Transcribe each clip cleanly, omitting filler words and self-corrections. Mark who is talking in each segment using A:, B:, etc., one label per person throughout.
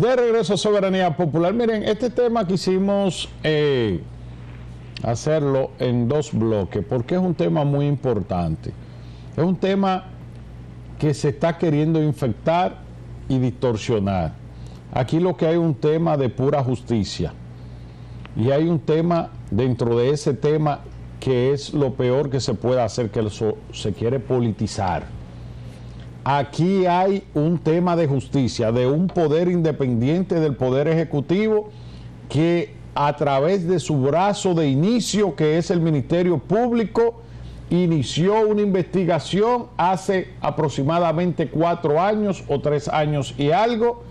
A: De regreso a Soberanía Popular. Miren, este tema quisimos hacerlo en dos bloques porque es un tema muy importante. Es un tema que se está queriendo infectar y distorsionar. Aquí lo que hay es un tema de pura justicia. Y hay un tema dentro de ese tema que es lo peor que se puede hacer, que se quiere politizar. Aquí hay un tema de justicia, de un poder independiente del Poder Ejecutivo que a través de su brazo de inicio, que es el Ministerio Público, inició una investigación hace aproximadamente 4 años o 3 años y algo,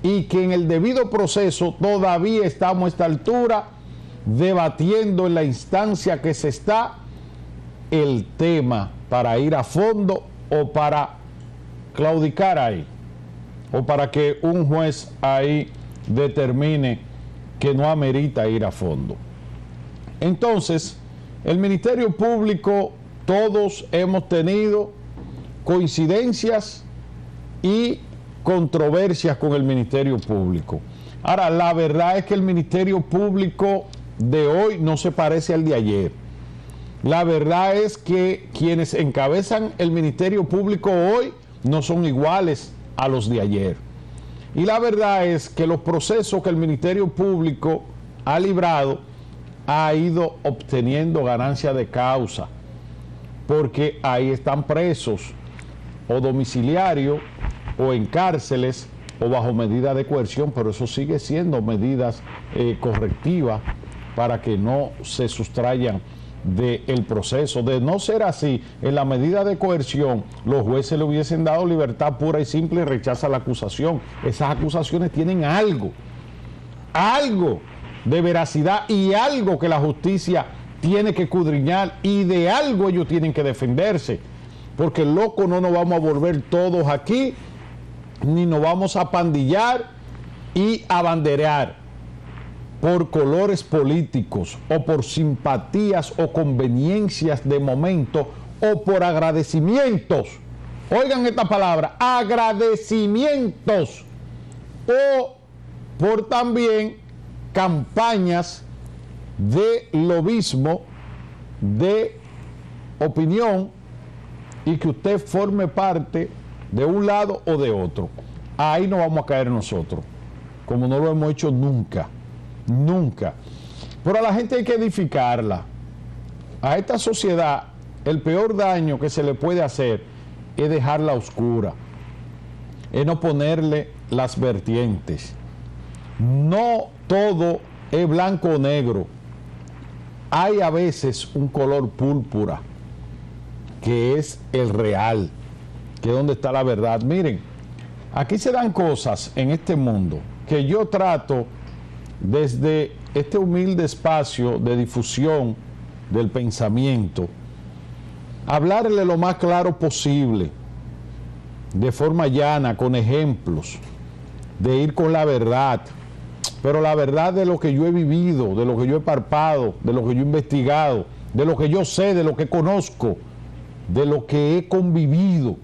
A: y que en el debido proceso todavía estamos a esta altura debatiendo en la instancia que se está el tema para ir a fondo o para claudicar ahí, o para que un juez ahí determine que no amerita ir a fondo. Entonces, el Ministerio Público, todos hemos tenido coincidencias y controversias con el Ministerio Público. Ahora, la verdad es que el Ministerio Público de hoy no se parece al de ayer. La verdad es que quienes encabezan el Ministerio Público hoy no son iguales a los de ayer. Y la verdad es que los procesos que el Ministerio Público ha librado ha ido obteniendo ganancia de causa, porque ahí están presos o domiciliarios o en cárceles o bajo medida de coerción, pero eso sigue siendo medidas correctivas para que no se sustraigan del proceso. De no ser así, en la medida de coerción, los jueces le hubiesen dado libertad pura y simple y rechaza la acusación. Esas acusaciones tienen algo de veracidad y algo que la justicia tiene que escudriñar, y de algo ellos tienen que defenderse, porque loco no nos vamos a volver todos aquí, ni nos vamos a pandillar y a banderear por colores políticos o por simpatías o conveniencias de momento o por agradecimientos. Oigan esta palabra, agradecimientos, o por también campañas de lobismo, de opinión, y que usted forme parte de un lado o de otro. Ahí no vamos a caer nosotros, como no lo hemos hecho nunca. Nunca. Pero a la gente hay que edificarla. A esta sociedad el peor daño que se le puede hacer es dejarla oscura, es no ponerle las vertientes. No todo es blanco o negro. Hay a veces un color púrpura que es el real, que es donde está la verdad. Miren, aquí se dan cosas en este mundo que yo trato desde este humilde espacio de difusión del pensamiento, hablarle lo más claro posible, de forma llana, con ejemplos, de ir con la verdad, pero la verdad de lo que yo he vivido, de lo que yo he palpado, de lo que yo he investigado, de lo que yo sé, de lo que conozco, de lo que he convivido.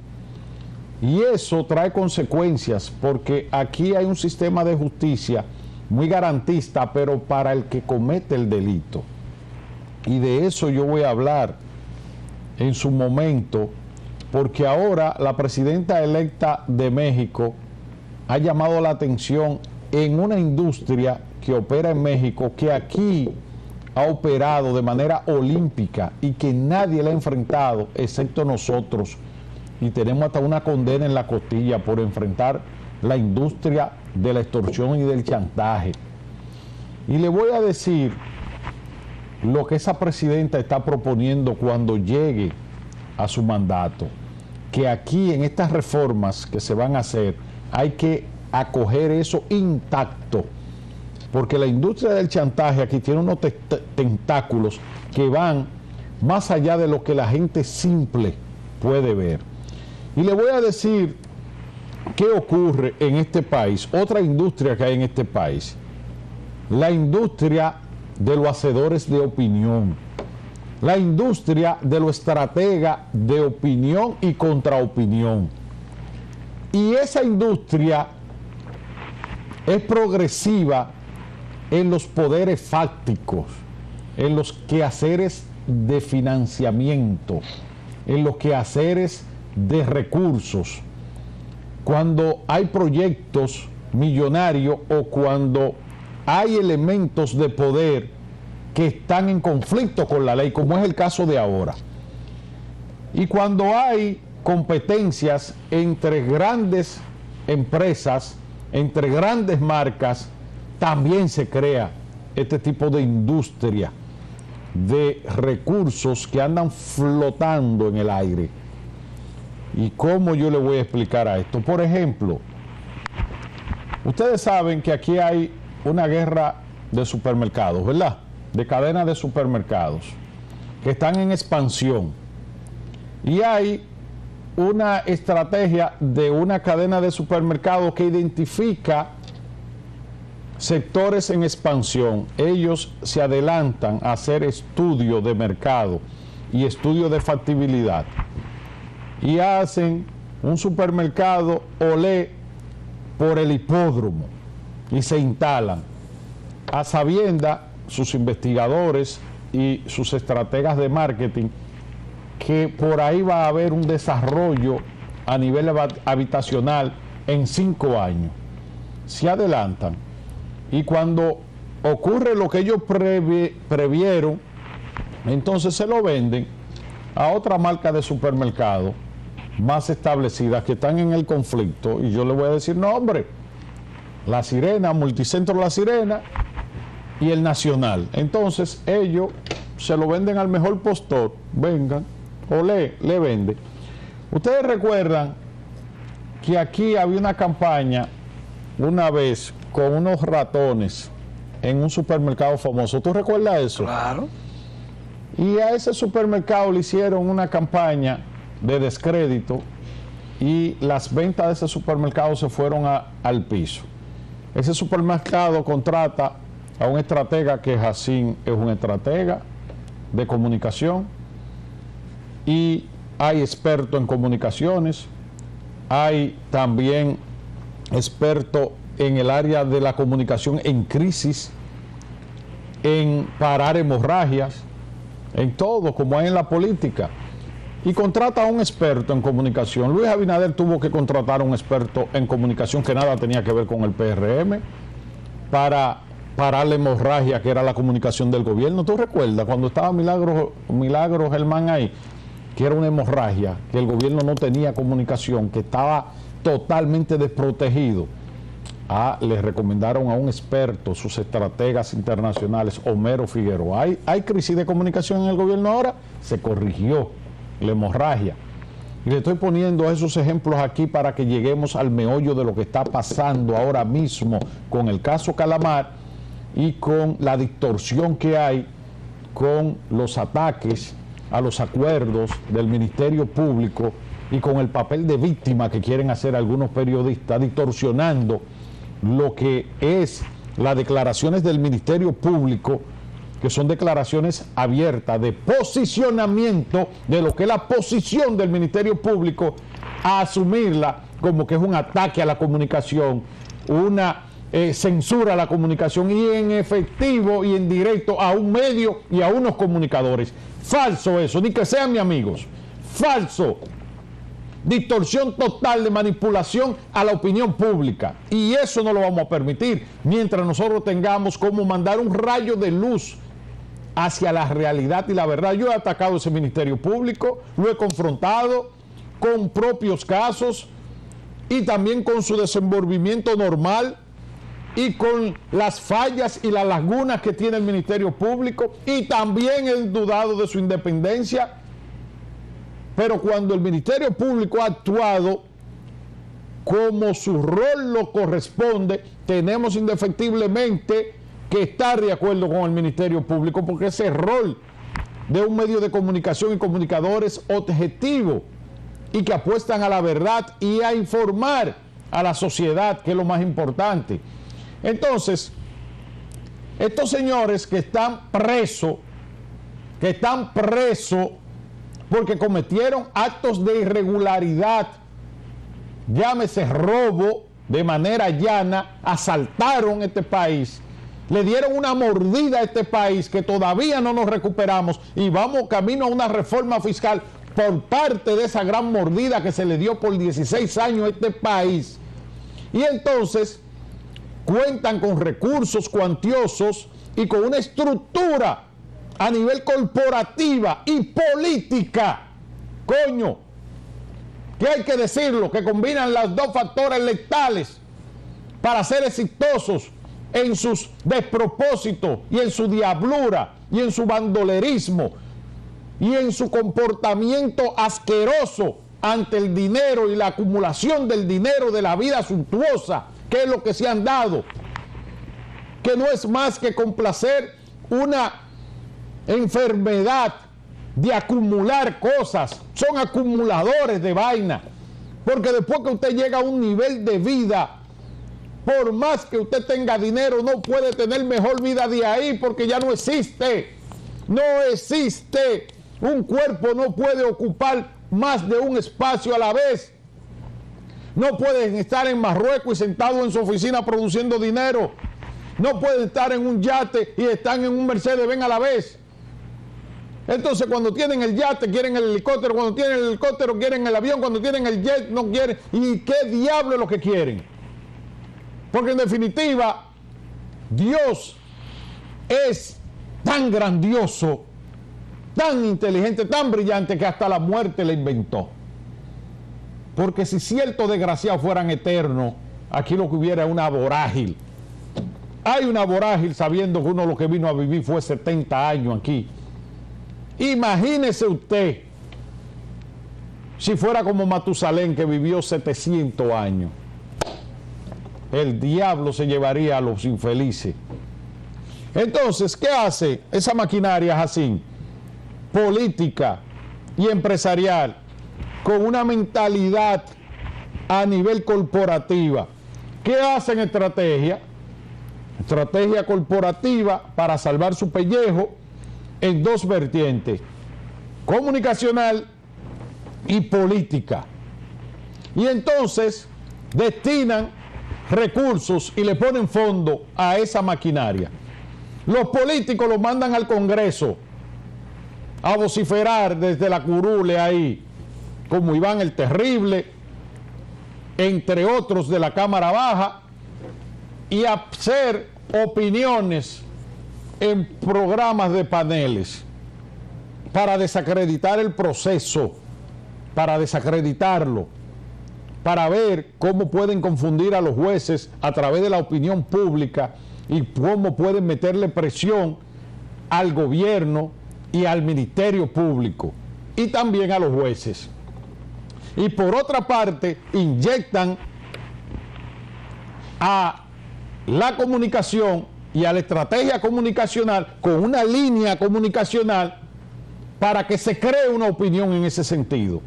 A: Y eso trae consecuencias, porque aquí hay un sistema de justicia muy garantista, pero para el que comete el delito. Y de eso yo voy a hablar en su momento, porque ahora la presidenta electa de México ha llamado la atención en una industria que opera en México, que aquí ha operado de manera olímpica y que nadie la ha enfrentado excepto nosotros, y tenemos hasta una condena en la costilla por enfrentar la industria de la extorsión y del chantaje. Y le voy a decir lo que esa presidenta está proponiendo cuando llegue a su mandato, que aquí en estas reformas que se van a hacer hay que acoger eso intacto, porque la industria del chantaje aquí tiene unos tentáculos que van más allá de lo que la gente simple puede ver. Y le voy a decir qué ocurre en este país, otra industria que hay en este país, la industria de los hacedores de opinión, la industria de los estrategas de opinión y contraopinión. Y esa industria es progresiva en los poderes fácticos, en los quehaceres de financiamiento, en los quehaceres de recursos, cuando hay proyectos millonarios o cuando hay elementos de poder que están en conflicto con la ley, como es el caso de ahora. Y cuando hay competencias entre grandes empresas, entre grandes marcas, también se crea este tipo de industria de recursos que andan flotando en el aire. ¿Y cómo yo le voy a explicar a esto? Por ejemplo, ustedes saben que aquí hay una guerra de supermercados, ¿verdad? De cadenas de supermercados que están en expansión. Y hay una estrategia de una cadena de supermercados que identifica sectores en expansión. Ellos se adelantan a hacer estudio de mercado y estudio de factibilidad y hacen un supermercado Olé por el hipódromo y se instalan a sabiendas sus investigadores y sus estrategas de marketing que por ahí va a haber un desarrollo a nivel habitacional en 5 años. Se adelantan y cuando ocurre lo que ellos previeron, entonces se lo venden a otra marca de supermercado más establecidas que están en el conflicto, y yo le voy a decir nombre: La Sirena, Multicentro La Sirena y el Nacional. Entonces ellos se lo venden al mejor postor, vengan, o le vende. Ustedes recuerdan que aquí había una campaña una vez con unos ratones en un supermercado famoso. ¿Tú recuerdas eso?
B: Claro.
A: Y a ese supermercado le hicieron una campaña de descrédito y las ventas de ese supermercado se fueron al piso. Ese supermercado contrata a un estratega, que Jacín es un estratega de comunicación, y hay expertos en comunicaciones, hay también expertos en el área de la comunicación en crisis, en parar hemorragias, en todo, como hay en la política. Y contrata a un experto en comunicación. Luis Abinader tuvo que contratar a un experto en comunicación que nada tenía que ver con el PRM para parar la hemorragia que era la comunicación del gobierno. ¿Tú recuerdas cuando estaba Milagro Germán ahí? Que era una hemorragia, que el gobierno no tenía comunicación, que estaba totalmente desprotegido. Le recomendaron a un experto, sus estrategas internacionales, Homero Figueroa. ¿Hay crisis de comunicación en el gobierno ahora? Se corrigió la hemorragia. Y le estoy poniendo esos ejemplos aquí para que lleguemos al meollo de lo que está pasando ahora mismo con el caso Calamar y con la distorsión que hay con los ataques a los acuerdos del Ministerio Público y con el papel de víctima que quieren hacer algunos periodistas, distorsionando lo que es las declaraciones del Ministerio Público, que son declaraciones abiertas de posicionamiento de lo que es la posición del Ministerio Público, a asumirla como que es un ataque a la comunicación, una censura a la comunicación y en efectivo y en directo a un medio y a unos comunicadores. Falso eso, ni que sean mis amigos. Falso. Distorsión total de manipulación a la opinión pública. Y eso no lo vamos a permitir mientras nosotros tengamos como mandar un rayo de luz hacia la realidad y la verdad. Yo he atacado ese Ministerio Público, lo he confrontado con propios casos y también con su desenvolvimiento normal y con las fallas y las lagunas que tiene el Ministerio Público, y también he dudado de su independencia. Pero cuando el Ministerio Público ha actuado como su rol lo corresponde, tenemos indefectiblemente que estar de acuerdo con el Ministerio Público, porque ese rol de un medio de comunicación y comunicadores objetivo y que apuestan a la verdad y a informar a la sociedad, que es lo más importante. Entonces, estos señores que están presos porque cometieron actos de irregularidad, llámese robo, de manera llana, asaltaron este país, le dieron una mordida a este país que todavía no nos recuperamos y vamos camino a una reforma fiscal por parte de esa gran mordida que se le dio por 16 años a este país. Y entonces cuentan con recursos cuantiosos y con una estructura a nivel corporativa y política, coño, que hay que decirlo, que combinan los dos factores letales para ser exitosos en sus despropósitos y en su diablura y en su bandolerismo y en su comportamiento asqueroso ante el dinero y la acumulación del dinero de la vida suntuosa, que es lo que se han dado, que no es más que complacer una enfermedad de acumular cosas. Son acumuladores de vaina, porque después que usted llega a un nivel de vida, por más que usted tenga dinero, no puede tener mejor vida de ahí, porque ya no existe. No existe. Un cuerpo no puede ocupar más de un espacio a la vez. No pueden estar en Marruecos y sentados en su oficina produciendo dinero. No pueden estar en un yate y están en un Mercedes-Benz a la vez. Entonces, cuando tienen el yate, quieren el helicóptero. Cuando tienen el helicóptero, quieren el avión. Cuando tienen el jet, no quieren. ¿Y qué diablo es lo que quieren? Porque en definitiva, Dios es tan grandioso, tan inteligente, tan brillante, que hasta la muerte le inventó. Porque si ciertos desgraciados fueran eternos, aquí lo que hubiera es una vorágil. Hay una vorágil sabiendo que uno lo que vino a vivir fue 70 años aquí. Imagínese usted si fuera como Matusalén, que vivió 700 años. El diablo se llevaría a los infelices. Entonces, ¿qué hace esa maquinaria así, política y empresarial, con una mentalidad a nivel corporativa? ¿Qué hacen estrategia? Estrategia corporativa para salvar su pellejo en dos vertientes: comunicacional y política. Y entonces destinan recursos y le ponen fondo a esa maquinaria. Los políticos los mandan al Congreso a vociferar desde la curule ahí, como Iván el Terrible, entre otros de la Cámara Baja, y hacer opiniones en programas de paneles para desacreditar el proceso, para desacreditarlo, para ver cómo pueden confundir a los jueces a través de la opinión pública y cómo pueden meterle presión al gobierno y al Ministerio Público y también a los jueces. Y por otra parte, inyectan a la comunicación y a la estrategia comunicacional con una línea comunicacional para que se cree una opinión en ese sentido.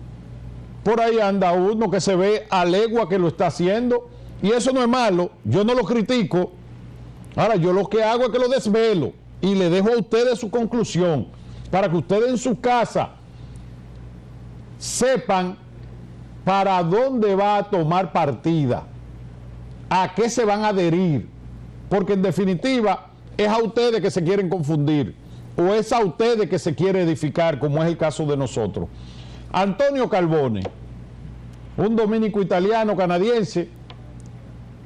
A: Por ahí anda uno que se ve a legua que lo está haciendo, y eso no es malo, yo no lo critico. Ahora, yo lo que hago es que lo desvelo y le dejo a ustedes su conclusión, para que ustedes en su casa sepan para dónde va a tomar partida, a qué se van a adherir, porque en definitiva es a ustedes que se quieren confundir, o es a ustedes que se quiere edificar, como es el caso de nosotros. Antonio Carbone, un dominico italiano canadiense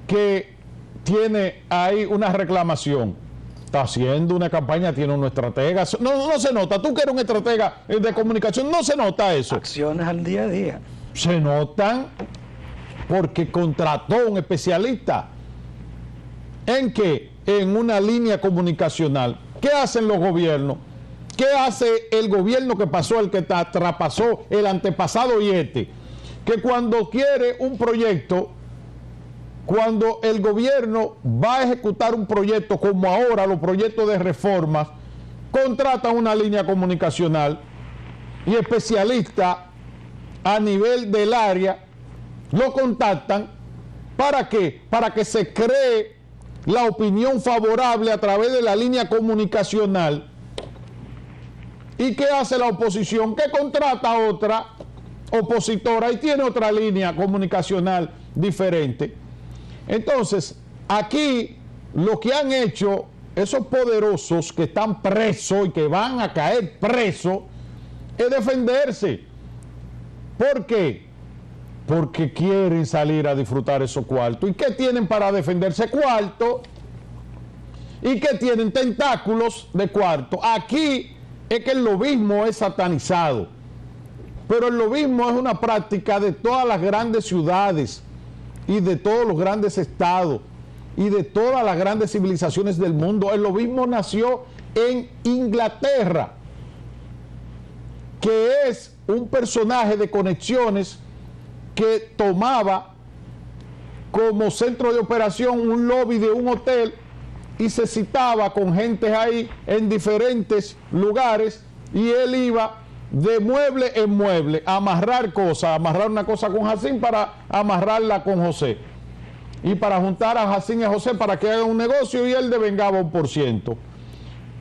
A: que tiene ahí una reclamación, está haciendo una campaña, tiene una estratega, no se nota, tú que eres un estratega de comunicación, no se nota eso.
B: Acciones al día a día.
A: Se notan porque contrató un especialista. ¿En qué? En una línea comunicacional. ¿Qué hacen los gobiernos? ¿Qué hace el gobierno que pasó, el que traspasó, el antepasado y este? Que cuando quiere un proyecto, cuando el gobierno va a ejecutar un proyecto, como ahora los proyectos de reformas, contrata una línea comunicacional y especialistas a nivel del área lo contactan. ¿Para qué? Para que se cree la opinión favorable a través de la línea comunicacional. ¿Y qué hace la oposición? Que contrata a otra opositora y tiene otra línea comunicacional diferente. Entonces, aquí lo que han hecho esos poderosos que están presos y que van a caer presos es defenderse. ¿Por qué? Porque quieren salir a disfrutar esos cuartos. ¿Y qué tienen para defenderse? Cuarto. ¿Y qué tienen? Tentáculos de cuarto. Aquí es que el lobismo es satanizado. Pero el lobismo es una práctica de todas las grandes ciudades y de todos los grandes estados y de todas las grandes civilizaciones del mundo. El lobismo nació en Inglaterra, que es un personaje de conexiones que tomaba como centro de operación un lobby de un hotel y se citaba con gente ahí en diferentes lugares y él iba de mueble en mueble a amarrar cosas, amarrar una cosa con Jacín para amarrarla con José y para juntar a Jacín y a José para que hagan un negocio y él devengaba 1%.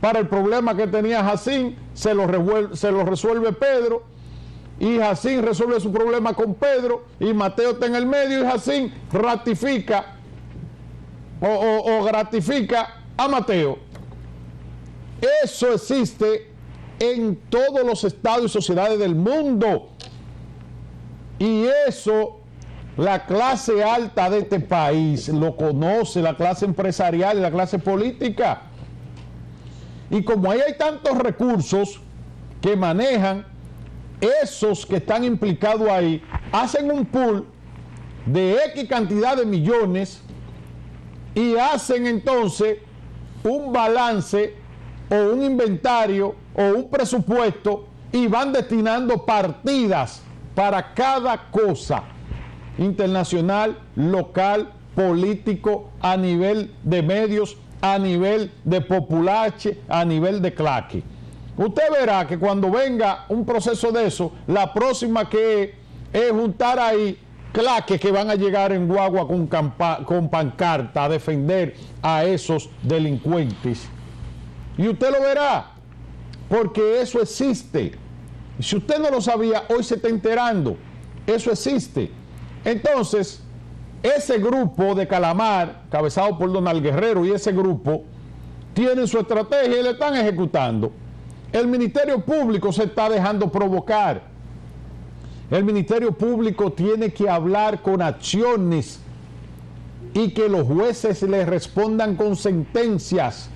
A: Para el problema que tenía Jacín se lo resuelve Pedro y Jacín resuelve su problema con Pedro y Mateo está en el medio y Jacín ratifica o gratifica a Mateo. Eso existe en todos los estados y sociedades del mundo. Y eso la clase alta de este país lo conoce, la clase empresarial y la clase política. Y como ahí hay tantos recursos que manejan, esos que están implicados ahí, hacen un pool de X cantidad de millones y hacen entonces un balance o un inventario o un presupuesto y van destinando partidas para cada cosa, internacional, local, político, a nivel de medios, a nivel de populache, a nivel de claque. Usted verá que cuando venga un proceso de eso, la próxima que es juntar ahí claques que van a llegar en guagua con pancarta a defender a esos delincuentes. Y usted lo verá, porque eso existe. Si usted no lo sabía, hoy se está enterando. Eso existe. Entonces, ese grupo de Calamar, cabezado por Donald Guerrero, y ese grupo tienen su estrategia y le están ejecutando. El Ministerio Público se está dejando provocar. El Ministerio Público tiene que hablar con acciones y que los jueces le respondan con sentencias.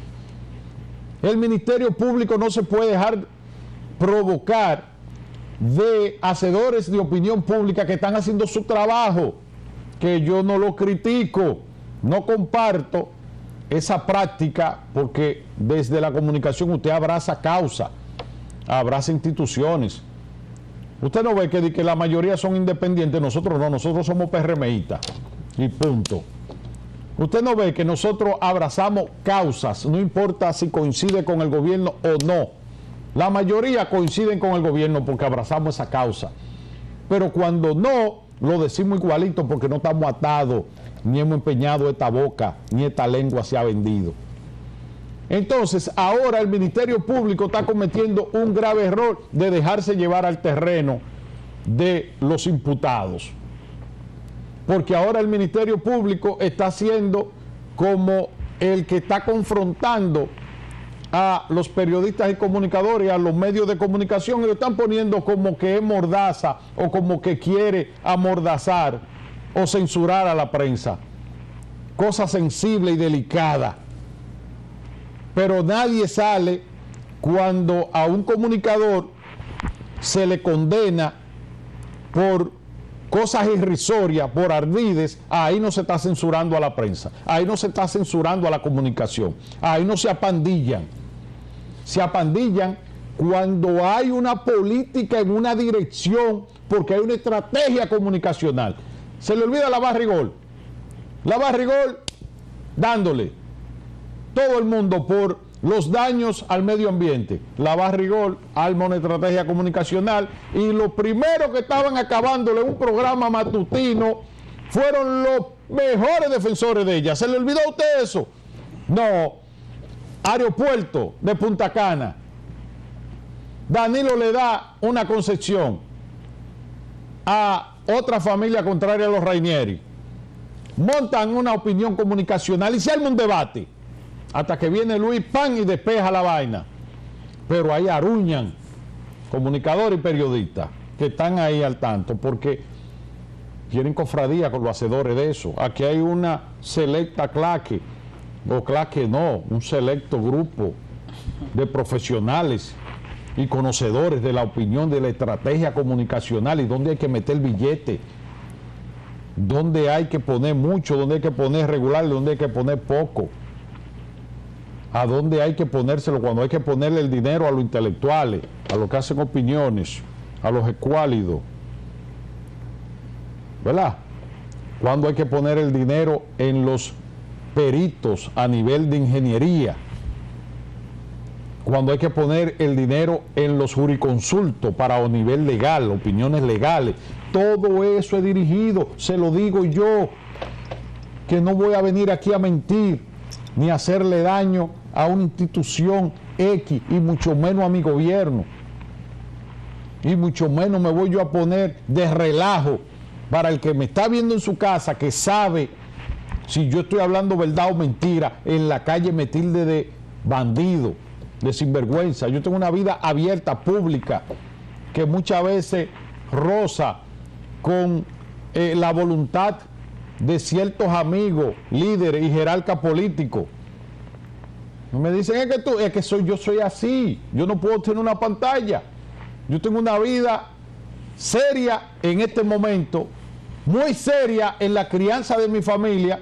A: El Ministerio Público no se puede dejar provocar de hacedores de opinión pública que están haciendo su trabajo, que yo no lo critico, no comparto esa práctica, porque desde la comunicación usted abraza causa, abraza instituciones. Usted no ve que la mayoría son independientes, nosotros no, nosotros somos PRMistas y punto. Usted no ve que nosotros abrazamos causas, no importa si coincide con el gobierno o no. La mayoría coinciden con el gobierno porque abrazamos esa causa. Pero cuando no, lo decimos igualito porque no estamos atados, ni hemos empeñado esta boca, ni esta lengua se ha vendido. Entonces, ahora el Ministerio Público está cometiendo un grave error de dejarse llevar al terreno de los imputados. Porque ahora el Ministerio Público está siendo como el que está confrontando a los periodistas y comunicadores, a los medios de comunicación, y lo están poniendo como que es mordaza o como que quiere amordazar o censurar a la prensa. Cosa sensible y delicada. Pero nadie sale cuando a un comunicador se le condena por cosas irrisorias, por ardides. Ahí no se está censurando a la prensa, ahí no se está censurando a la comunicación, ahí no se apandillan. Se apandillan cuando hay una política en una dirección, porque hay una estrategia comunicacional. Se le olvida la Barrigol dándole todo el mundo por los daños al medio ambiente. La Barrigol arma una estrategia comunicacional y lo primero que estaban acabándole un programa matutino fueron los mejores defensores de ella. ¿Se le olvidó a usted eso? No. Aeropuerto de Punta Cana. Danilo le da una concesión a otra familia contraria a los Rainieri. montan una opinión comunicacional y se arma un debate, hasta que viene Luis Pan y despeja la vaina. Pero ahí aruñan comunicadores y periodistas que están ahí al tanto, porque tienen cofradía con los hacedores de eso. Aquí hay una selecta claque, o claque no, un selecto grupo de profesionales y conocedores de la opinión, de la estrategia comunicacional y dónde hay que meter billete, dónde hay que poner mucho, dónde hay que poner regular, dónde hay que poner poco, a dónde hay que ponérselo, cuando hay que ponerle el dinero a los intelectuales, a los que hacen opiniones, a los escuálidos, ¿verdad? Cuando hay que poner el dinero en los peritos a nivel de ingeniería, cuando hay que poner el dinero en los juriconsultos para a nivel legal, opiniones legales. Todo eso es dirigido, se lo digo yo, que no voy a venir aquí a mentir, ni a hacerle daño a una institución X, y mucho menos a mi gobierno. Y mucho menos me voy yo a poner de relajo para el que me está viendo en su casa, que sabe si yo estoy hablando verdad o mentira, en la calle me tilde de bandido, de sinvergüenza. Yo tengo una vida abierta, pública, que muchas veces roza con la voluntad de ciertos amigos, líderes y jerarcas políticos. Me dicen, yo soy así, yo no puedo tener una pantalla. Yo tengo una vida seria en este momento, muy seria en la crianza de mi familia,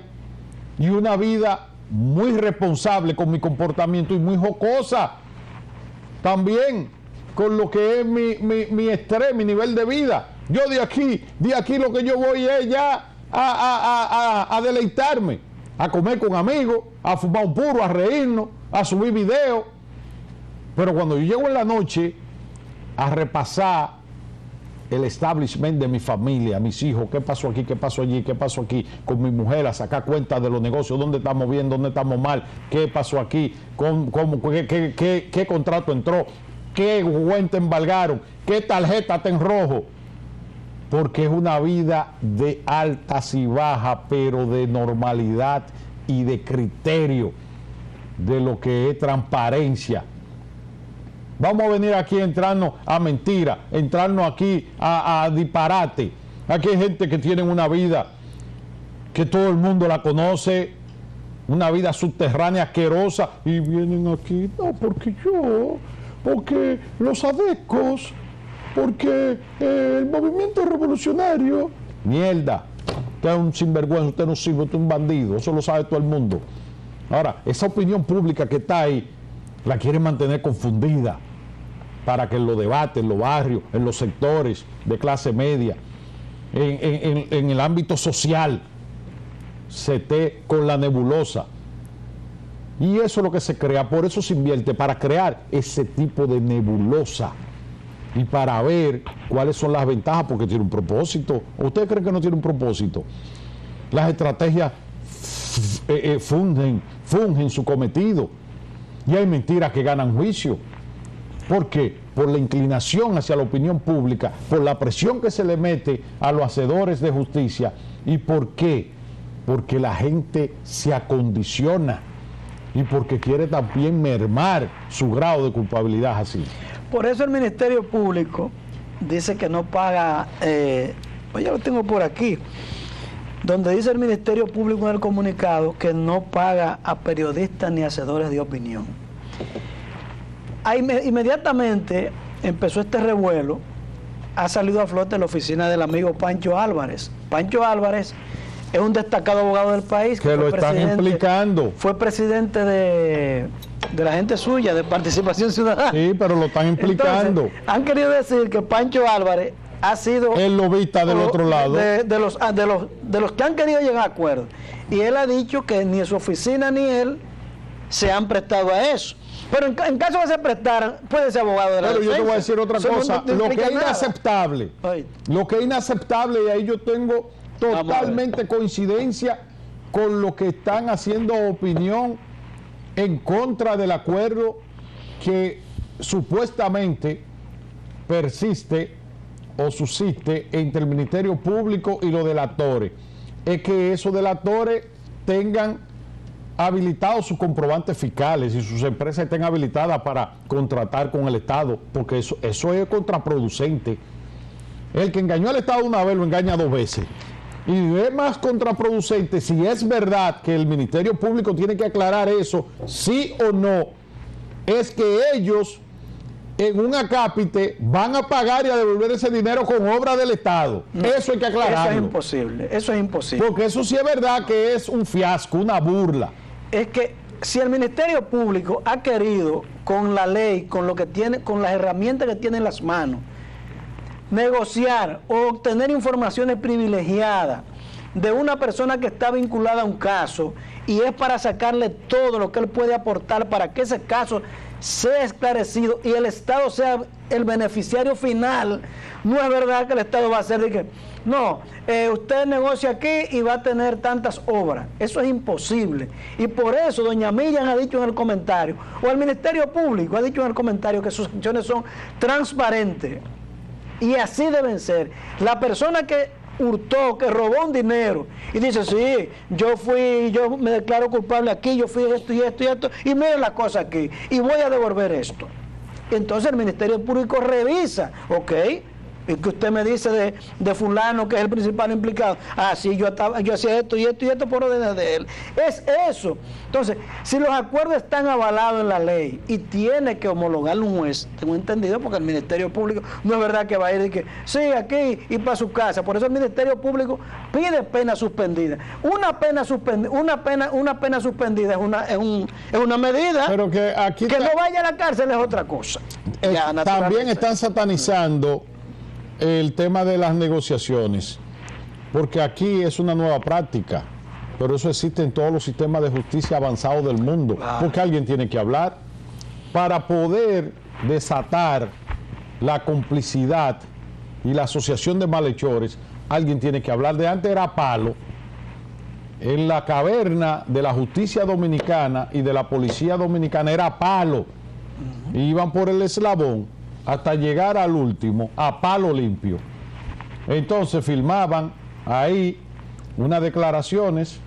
A: y una vida muy responsable con mi comportamiento y muy jocosa también con lo que es mi estrés, mi nivel de vida. Yo de aquí lo que yo voy es ya a deleitarme, a comer con amigos, a fumar un puro, a reírnos, a subir videos. Pero cuando yo llego en la noche a repasar el establishment de mi familia, mis hijos, qué pasó aquí, qué pasó allí, qué pasó aquí, con mi mujer, a sacar cuenta de los negocios, dónde estamos bien, dónde estamos mal, qué pasó aquí, qué contrato entró, qué cuenta embargaron, qué tarjeta está en rojo, porque es una vida de altas y bajas, pero de normalidad y de criterio, de lo que es transparencia. Vamos a venir aquí a entrarnos a mentira, entrarnos aquí a disparate. Aquí hay gente que tiene una vida que todo el mundo la conoce, una vida subterránea asquerosa, y vienen aquí, no, porque los adecos, porque el movimiento revolucionario. Mierda, usted es un sinvergüenza, usted no sirve, usted es un bandido, eso lo sabe todo el mundo. Ahora, esa opinión pública que está ahí, la quieren mantener confundida para que en los debates, en los barrios, en los sectores de clase media, en el ámbito social, se esté con la nebulosa. Y eso es lo que se crea, por eso se invierte, para crear ese tipo de nebulosa y para ver cuáles son las ventajas, porque tiene un propósito. ¿Usted cree que no tiene un propósito? Las estrategias fungen su cometido. Y hay mentiras que ganan juicio. ¿Por qué? Por la inclinación hacia la opinión pública, por la presión que se le mete a los hacedores de justicia. ¿Y por qué? Porque la gente se acondiciona y porque quiere también mermar su grado de culpabilidad así.
B: Por eso el Ministerio Público dice que no paga, ya lo tengo por aquí, donde dice el Ministerio Público en el comunicado que no paga a periodistas ni hacedores de opinión. Ahí inmediatamente empezó este revuelo, ha salido a flote la oficina del amigo Pancho Álvarez. Pancho Álvarez es un destacado abogado del país.
A: Que lo están implicando.
B: Fue presidente de la gente suya, de Participación Ciudadana.
A: Sí, pero lo están implicando.
B: Entonces, han querido decir que Pancho Álvarez ha sido
A: el lobista del otro lado,
B: de los que han querido llegar a acuerdos, y él ha dicho que ni su oficina ni él se han prestado a eso, pero en caso de se prestaran, puede ser abogado de la defensa.
A: Pero yo te voy a decir otra cosa, lo que es inaceptable, y ahí yo tengo totalmente coincidencia con lo que están haciendo opinión en contra del acuerdo que supuestamente persiste o subsiste entre el Ministerio Público y los delatores. es que esos delatores tengan habilitados sus comprobantes fiscales y sus empresas estén habilitadas para contratar con el Estado, porque eso es contraproducente. El que engañó al Estado una vez lo engaña 2 veces. Y es más contraproducente si es verdad que el Ministerio Público tiene que aclarar eso, sí o no, es que ellos en un acápite van a pagar y a devolver ese dinero con obra del Estado. No, eso hay que aclararlo.
B: Eso es imposible.
A: Porque eso sí es verdad que es un fiasco, una burla.
B: Es que si el Ministerio Público ha querido, con la ley, con lo que tiene, con las herramientas que tiene en las manos, negociar o obtener informaciones privilegiadas de una persona que está vinculada a un caso y es para sacarle todo lo que él puede aportar para que ese caso sea esclarecido y el Estado sea el beneficiario final, no es verdad que el Estado va a hacer de que no, usted negocia aquí y va a tener tantas obras. Eso es imposible. Y por eso doña Miriam ha dicho en el comentario, o el Ministerio Público ha dicho en el comentario, que sus acciones son transparentes. Y así deben ser. La persona que hurtó, que robó un dinero y dice, sí, yo me declaro culpable aquí, yo fui esto y esto y esto, y miren la cosa aquí, y voy a devolver esto. Entonces el Ministerio Público revisa, ok, y que usted me dice de fulano que es el principal implicado, sí, yo hacía esto y esto y esto por orden de él. Es eso. Entonces, si los acuerdos están avalados en la ley y tiene que homologarlo un juez, tengo entendido, porque el Ministerio Público no es verdad que va a ir y que, sí, aquí y para su casa. Por eso el Ministerio Público pide pena suspendida. Una pena suspendida es una medida,
A: pero que aquí
B: que no vaya a la cárcel es otra cosa.
A: También están satanizando el tema de las negociaciones, porque aquí es una nueva práctica, pero eso existe en todos los sistemas de justicia avanzados del mundo, porque alguien tiene que hablar para poder desatar la complicidad y la asociación de malhechores. Alguien tiene que hablar. De antes era palo. En la caverna de la justicia dominicana y de la policía dominicana era palo, iban por el eslabón hasta llegar al último, a palo limpio. Entonces filmaban ahí unas declaraciones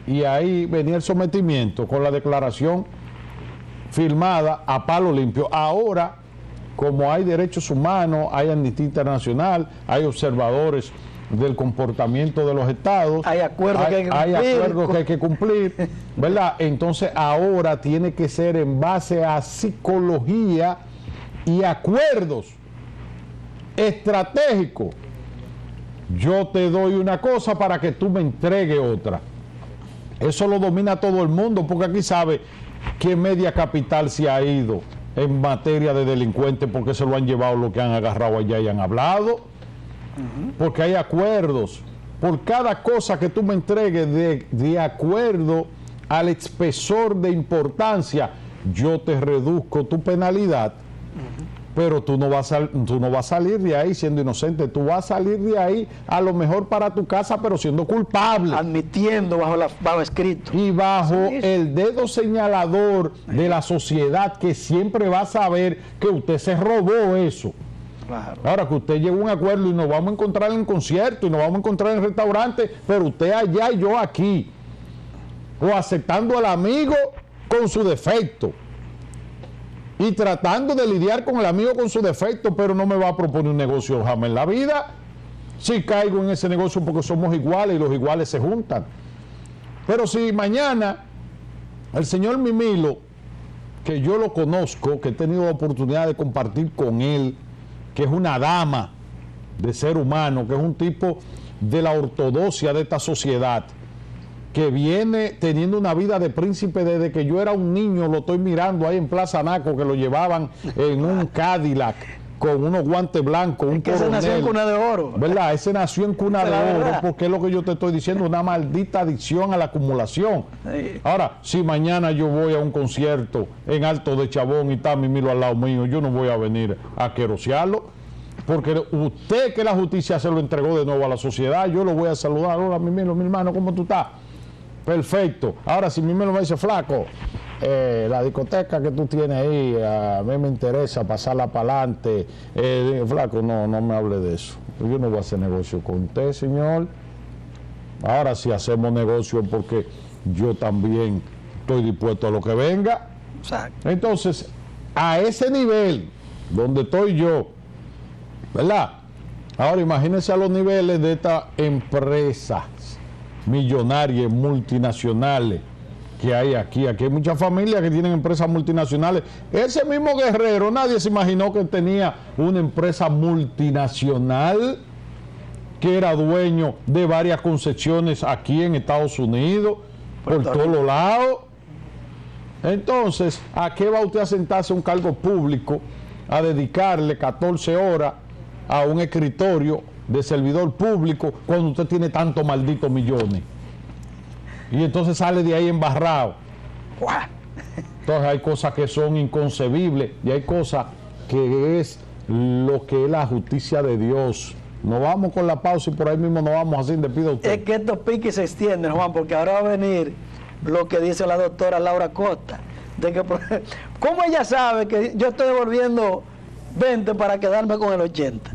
A: y ahí venía el sometimiento con la declaración filmada a palo limpio. Ahora, como hay derechos humanos, hay Amnistía Internacional, hay observadores del comportamiento de los estados,
B: hay acuerdos
A: que hay que cumplir, ¿verdad? Entonces ahora tiene que ser en base a psicología y acuerdos estratégicos. Yo te doy una cosa para que tú me entregues otra. Eso lo domina todo el mundo, porque aquí sabe que media capital se ha ido en materia de delincuentes porque se lo han llevado lo que han agarrado allá y han hablado. Porque hay acuerdos. Por cada cosa que tú me entregues de acuerdo al espesor de importancia, yo te reduzco tu penalidad, pero tú no vas a salir de ahí siendo inocente, tú vas a salir de ahí a lo mejor para tu casa, pero siendo culpable.
B: Admitiendo bajo escrito.
A: Y bajo el dedo señalador de la sociedad, que siempre va a saber que usted se robó eso.
B: Claro.
A: Ahora que usted llegó a un acuerdo y nos vamos a encontrar en concierto y nos vamos a encontrar en restaurante, pero usted allá y yo aquí, o aceptando al amigo con su defecto y tratando de lidiar con el amigo con su defecto, pero no me va a proponer un negocio jamás en la vida. Si caigo en ese negocio porque somos iguales y los iguales se juntan. Pero si mañana el señor Mimilo, que yo lo conozco, que he tenido la oportunidad de compartir con él, que es una dama de ser humano, que es un tipo de la ortodoxia de esta sociedad, que viene teniendo una vida de príncipe desde que yo era un niño, lo estoy mirando ahí en Plaza Naco, que lo llevaban en un Cadillac con unos guantes blancos, un coronel.
B: Ese nació en cuna de oro.
A: ¿Verdad? Ese nació en cuna de oro, porque es lo que yo te estoy diciendo, una maldita adicción a la acumulación. Sí. Ahora, si mañana yo voy a un concierto en Alto de Chabón y está Mimilo al lado mío, yo no voy a venir a querosearlo, porque usted, que la justicia se lo entregó de nuevo a la sociedad, yo lo voy a saludar. Hola Mimilo, mi hermano, ¿cómo tú estás? Perfecto. Ahora, si Mimilo me dice, flaco, la discoteca que tú tienes ahí, a mí me interesa pasarla para adelante. Flaco, no me hable de eso. Yo no voy a hacer negocio con usted, señor. Ahora sí hacemos negocio porque yo también estoy dispuesto a lo que venga.
B: Exacto.
A: Entonces, a ese nivel donde estoy yo, ¿verdad? Ahora imagínense a los niveles de estas empresas millonarias, multinacionales que hay aquí. Aquí hay muchas familias que tienen empresas multinacionales. Ese mismo Guerrero, nadie se imaginó que tenía una empresa multinacional que era dueño de varias concesiones aquí en Estados Unidos, por todos los lados. Entonces, ¿a qué va usted a sentarse a un cargo público, a dedicarle 14 horas a un escritorio de servidor público cuando usted tiene tantos malditos millones? Y entonces sale de ahí embarrado. Entonces hay cosas que son inconcebibles y hay cosas que es lo que es la justicia de Dios. Nos vamos con la pausa y por ahí mismo nos vamos así, le pido a usted.
B: Es que estos piques se extienden, Juan, porque ahora va a venir lo que dice la doctora Laura Costa, de que ¿cómo ella sabe que yo estoy devolviendo 20 para quedarme con el 80?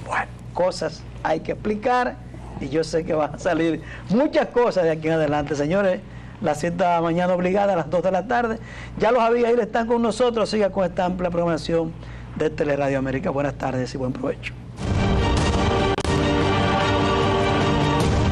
B: Bueno, cosas hay que explicar y yo sé que van a salir muchas cosas de aquí en adelante. Señores, la cita mañana obligada a las 2 de la tarde. Ya los Abigail están con nosotros. Siga con esta amplia programación de Teleradio América. Buenas tardes y buen provecho.